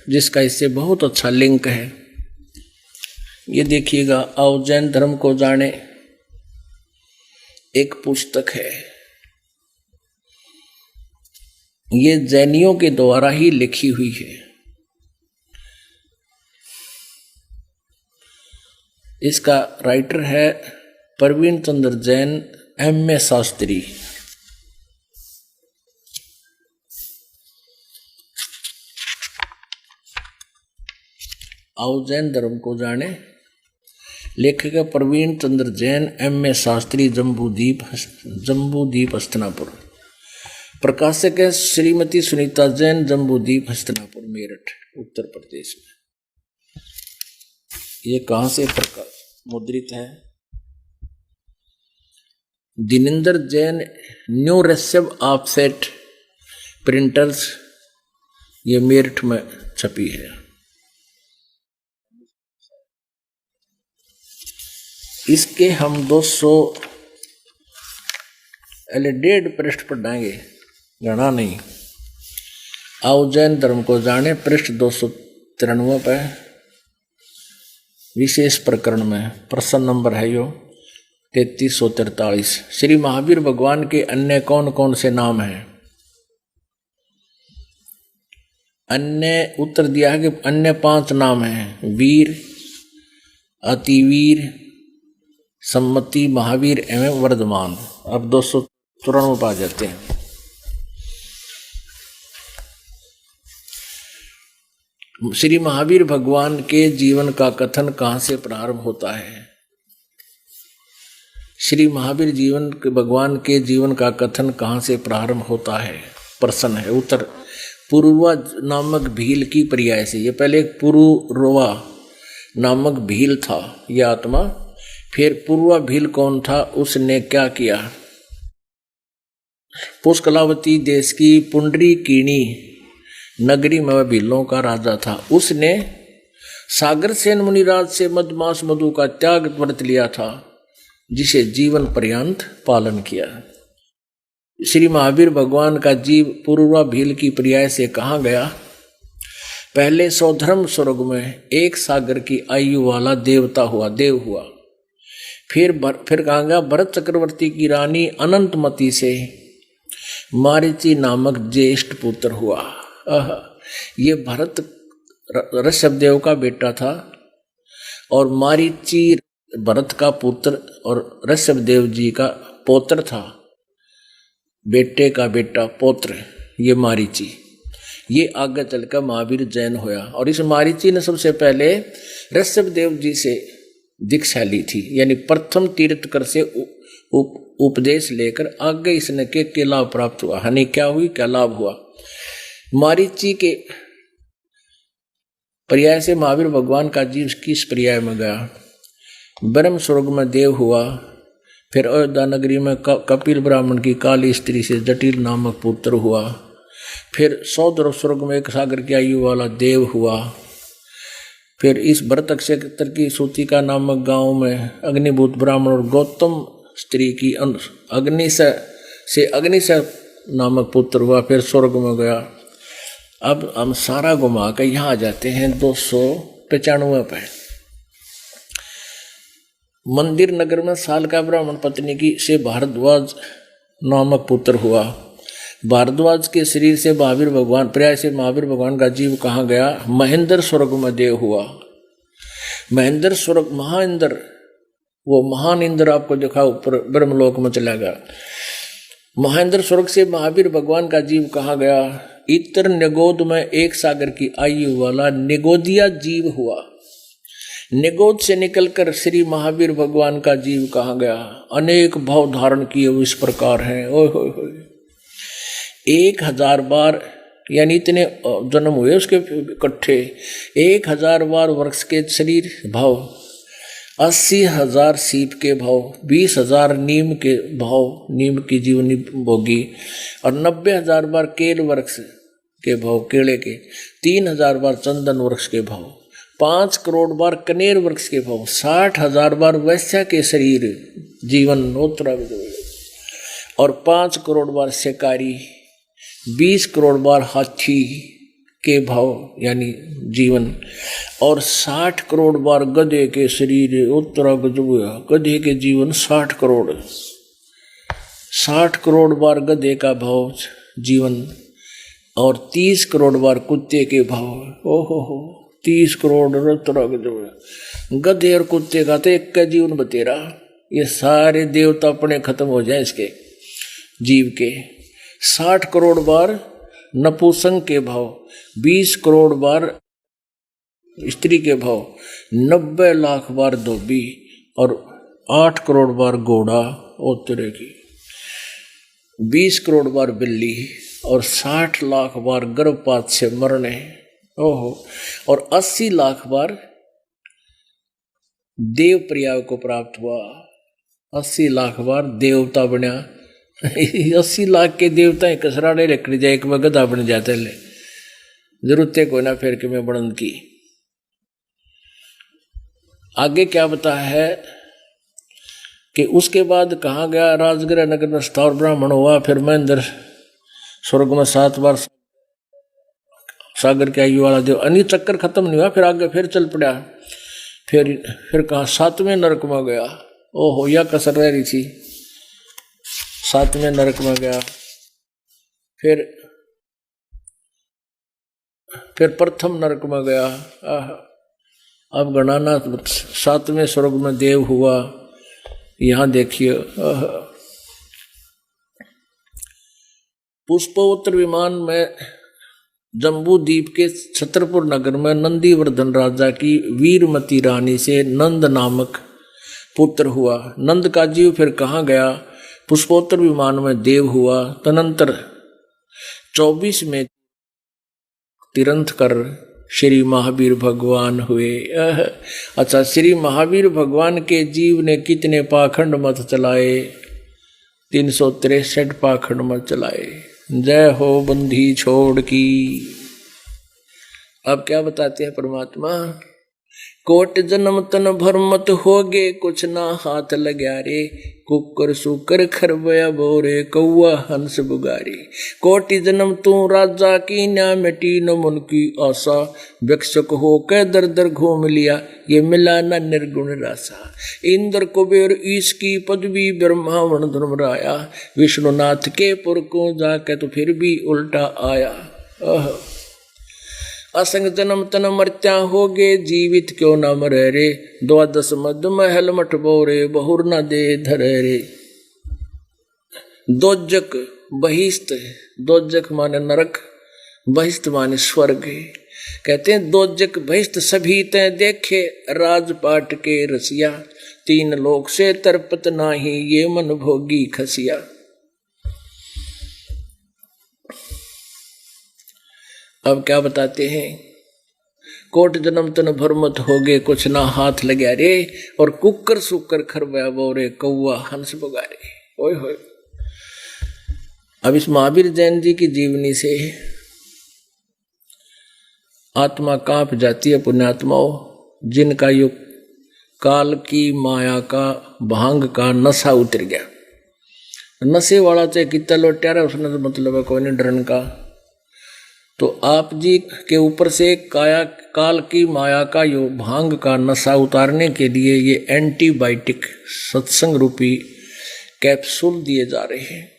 जिसका इससे बहुत अच्छा लिंक है। ये देखिएगा, आओ जैन धर्म को जाने, एक पुस्तक है। ये जैनियों के द्वारा ही लिखी हुई है। इसका राइटर है प्रवीण चंद्र जैन, M.A. शास्त्री। आओ जैन धर्म को जाने, लेखक है प्रवीण चंद्र जैन, M.A. शास्त्री, जम्बूद्वीप हस्तिनापुर। प्रकाशक है श्रीमती सुनीता जैन, जम्बूद्वीप हस्तिनापुर, मेरठ, उत्तर प्रदेश में। ये कहाँ से मुद्रित है? दिनेंद्र जैन, न्यू रेसिव ऑफसेट प्रिंटर्स, ये मेरठ में छपी है। इसके हम 200 पृष्ठ पढ़ाएंगे, गणा नहीं। आओ जैन धर्म को जाने, पृष्ठ 293 पे विशेष प्रकरण में प्रश्न नंबर है यो 3343। श्री महावीर भगवान के अन्य कौन कौन से नाम हैं? अन्य उत्तर दिया है कि अन्य 5 नाम हैं: वीर, अतिवीर, सम्मति, महावीर एवं वर्धमान। अब 294 पा जाते हैं। श्री महावीर भगवान के जीवन का कथन कहाँ से प्रारंभ होता है? श्री महावीर भगवान के जीवन का कथन कहाँ से प्रारंभ होता है? प्रश्न है। उत्तर, पुरुरवा नामक भील की पर्याय से। ये पहले एक पुरुरवा नामक भील था, यह आत्मा। फिर पूर्वा भील कौन था? उसने क्या किया? पुष्कलावती देश की पुंडरीकीणी नगरी में वह भीलों का राजा था। उसने सागर सेन मुनिराज से मधमास मधु का त्याग व्रत लिया था, जिसे जीवन पर्यंत पालन किया। श्री महावीर भगवान का जीव पूर्वा भील की पर्याय से कहाँ गया? पहले सौधर्म स्वर्ग में एक सागर की आयु वाला देवता हुआ, देव हुआ। फिर कहाँ गया? भरत चक्रवर्ती की रानी अनंतमती से मारीची नामक ज्येष्ठ पुत्र हुआ। ये भरत ऋषभदेव का बेटा था और मारीची भरत का पुत्र और ऋषभदेव जी का पौत्र था। बेटे का बेटा पौत्र, ये मारीची। ये आगे चलकर महावीर जैन होया। और इस मारीची ने सबसे पहले ऋषभदेव जी से दीक्षा ली थी, यानी प्रथम तीर्थकर से उपदेश लेकर आगे इसने के लाभ प्राप्त हुआ। हानि क्या हुई, क्या लाभ हुआ? मारीची के पर्याय से महावीर भगवान का जीव किस पर्याय में गया? ब्रह्म स्वर्ग में देव हुआ। फिर अयोध्या नगरी में कपिल ब्राह्मण की काली स्त्री से जटिल नामक पुत्र हुआ। फिर सौद्र स्वर्ग में एक सागर की आयु वाला देव हुआ। फिर इस भरत क्षेत्र की सूतिका नामक गांव में अग्निभूत ब्राह्मण और गौतम स्त्री की अग्निश नामक पुत्र हुआ। फिर स्वर्ग में गया। अब हम सारा घुमा कर यहाँ आ जाते हैं 295 पे। मंदिर नगर में साल का ब्राह्मण पत्नी की से भारद्वाज नामक पुत्र हुआ। भारद्वाज के शरीर से महावीर भगवान, पर्याय से महावीर भगवान का जीव कहाँ गया? महेंद्र स्वर्ग में देव हुआ। महेंद्र स्वर्ग, महाइंद्र, वो महान इंद्र आपको देखा ऊपर ब्रह्मलोक में चला गया। महेंद्र स्वर्ग से महावीर भगवान का जीव कहाँ गया? इतर निगोद में एक सागर की आयु वाला निगोदिया जीव हुआ। निगोद से निकलकर श्री महावीर भगवान का जीव कहाँ गया? अनेक भाव धारण किए हुए इस प्रकार हैं। ओए होए होए, 1000 बार, यानी इतने जन्म हुए उसके इकट्ठे। 1000 बार वृक्ष के शरीर भाव, 80,000 सीप के भाव, 20,000 नीम के भाव, नीम की जीवनी भोगी, और 90,000 बार केल वृक्ष के भाव, केले के, 3,000 बार चंदन वृक्ष के भाव, 5 करोड़ बार कनेर वृक्ष के भाव, 60,000 बार वैश्या के शरीर जीवन नोत्रा, और 5 करोड़ बार शिकारी, 20 करोड़ बार हाथी, के भाव यानी जीवन, और 60 करोड़ बार गधे के शरीर उत्तरा गजुआ, गधे के जीवन 60 करोड़, 60 करोड़ बार गधे का भाव जीवन, और 30 करोड़ बार कुत्ते के भाव। ओहो हो, 30 करोड़ उत्तरा गजुआ, गधे और कुत्ते का तो एक का जीवन बतेरा। ये सारे देवता अपने खत्म हो जाए इसके जीव के। 60 करोड़ बार नपुंसक के भाव, 20 करोड़ बार स्त्री के भाव, 90 लाख बार धोबी, और 8 करोड़ बार घोड़ा उतरे की, 20 करोड़ बार बिल्ली, और 60 लाख बार गर्भपात से मरने। ओहो, और 80 लाख बार देव प्रयाग को प्राप्त हुआ। 80 लाख बार देवता बना। 80 लाख के देवता कसराड़े रखने जाए, एक गधा बन जाते ले, जरूरत को ना फिर के मैं बढ़न की। आगे क्या बता है कि उसके बाद कहाँ गया, राजगृह नगर में स्थावर ब्राह्मण हुआ, फिर महेंद्र स्वर्ग में 7 बार सागर के आयु वाला देव। अन्य चक्कर खत्म नहीं हुआ, फिर आगे फिर चल पड़ा, फिर कहा 7वें नरक में गया। ओहो, या कसर रह रही थी, 7वें नरक में गया, फिर प्रथम नरक में गया। अब गणाना 7वें स्वर्ग में देव हुआ। यहां देखिए, पुष्पोत्तर विमान में जम्बू द्वीप के छतरपुर नगर में नंदीवर्धन राजा की वीरमती रानी से नंद नामक पुत्र हुआ। नंद का जीव फिर कहाँ गया, पुष्पोत्तर विमान में देव हुआ। तदनंतर 24 में तिरंत कर श्री महावीर भगवान हुए। अच्छा, श्री महावीर भगवान के जीव ने कितने पाखंड मत चलाए, 363 पाखंड मत चलाए। जय हो बंधी छोड़ की। अब क्या बताते हैं परमात्मा, कोट जन्म तन भर मत होगे, कुछ ना हाथ लग्या रे, कुकर सुकर खरबया बोरे, कौआ हंस बुगारे। कोटि जन्म तू राजा की, न्या मिटी न मन की आशा, भिक्षुक हो के दर दर घूम लिया, ये मिला न निर्गुण रासा। इंद्र कुबेर ईश की पदवी, ब्रह्मावण धर्मराया, विष्णुनाथ के पुर को जाके तो फिर भी उल्टा आया। असंग जन्म तन मर्त्या होगे, जीवित क्यों न मरे रे, 12 मद महल मठ बोरे, बहुर न दे धरे रे। दोजक बहिष्ठ, दोजक माने नरक, बहिष्ठ माने स्वर्ग। कहते हैं दोजक बहिष्ठ सभी ते देखे, राजपाट के रसिया, 3 लोक से तरपत नाही, ये मन भोगी खसिया। अब क्या बताते हैं, कोट जन्म तन भर मत होगे, कुछ ना हाथ लग्या रे, और कुकर सुकर खरबया बोरे, कौआ हंस बुगारे। ओए होए। अब इस महावीर जैन जी की जीवनी से आत्मा कांप जाती है। पुण्यात्माओं, जिनका युग काल की माया का भांग का नशा उतर गया, नशे वाला चाहे कितना लोट्यारा, उसने तो मतलब है कोई नहीं डरन का। तो आप जी के ऊपर से काल की माया का यो भांग का नशा उतारने के लिए ये एंटीबायोटिक सत्संग रूपी कैप्सूल दिए जा रहे हैं।